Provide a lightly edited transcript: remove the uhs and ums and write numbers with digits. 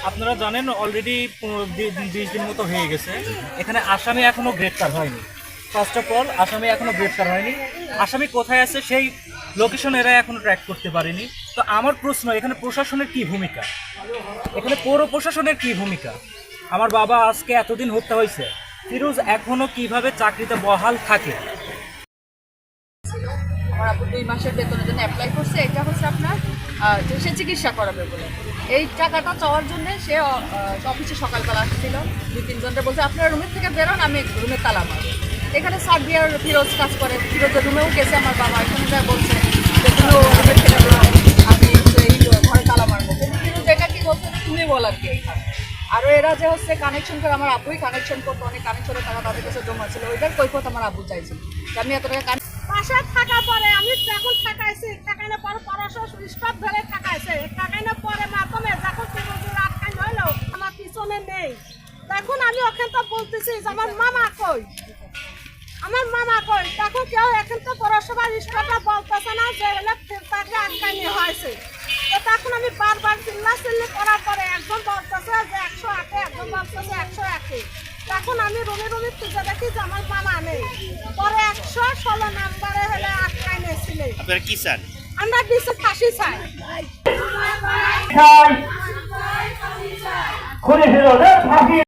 আপনারা জানেন অলরেডি 15-20 দিন মতো হয়ে গেছে, এখানে আসামি এখনো গ্রেপ্তার হয়নি। ফার্স্ট অফ অল আসামি এখনো গ্রেপ্তার হয়নি। আসামি কোথায় আছে সেই লোকেশন এরা এখনো ট্র্যাক করতে পারেনি। তো আমার প্রশ্ন, এখানে প্রশাসনের কি ভূমিকা, এখানে পৌর প্রশাসনের কি ভূমিকা? আমার বাবা আজকে এতদিন হত্যা হয়েছে, ফিরোজ এখনো কিভাবে চাকরিতে বহাল থাকে? আমার আপু 2 মাসের বেতনের জন্য অ্যাপ্লাই করছে। এটা হচ্ছে আপনার যে সে চিকিৎসা করাবে বলে এই টাকাটা চাওয়ার জন্য সে অফিসে সকালবেলা আসছিল। 2-3 জনকে বলছে আপনারা রুমের থেকে বেরোন, আমি রুমে তালা মারবো। এখানে সার্বিয়ার ফিরোজ কাজ করে, ফিরোজের রুমেও গেছে আমার বাবা। এখানে যা বলছে যে তুমি রুমের থেকে বেরো, আমি এই ঘরে তালা মারবো। কিন্তু ফিরোজ এটা কি বলছে তুমি বলার কি এখানে। আরও এরা যে হচ্ছে কানেকশন করে, আমার আব্বুই কানেকশন করতো, অনেক কানেকশনের টাকা তাদের কাছে জমা ছিল। ওইটার কৈফত আমার আব্বু চাইছিল যে আমি এত টাকা পাশে থাকা পরে আমি যখন থাকাইছি, থাকাইলে পরে পড়াশোনা স্টপ ধরে থাকাইছে, থাকাইলে পরে মাধ্যমে যখন আটকাই হইলো আমার পিছনে নেই। তখন আমি ওখান তো বলতেছি যে আমার মামা কই, আমার মামা কই। তখন কেউ এখান তো পড়াশোনার স্টপটা বলতেছে না যে হলে তাকে আটকানি হয়েছে। তো তখন আমি বারবার চিল্লি করার পরে একজন বলতেছে যে 108, একজন বলতেছে 101। তখন আমি রুমে খুঁজে দেখি যে আমার মামা নেই। পরে 116 নাম্বারে হলে আটকাই নিয়েছিল। আপনারা কি চান? আমরা দিচ্ছি ফাঁসি চাই। খুনি ফিরোজের ফাঁসি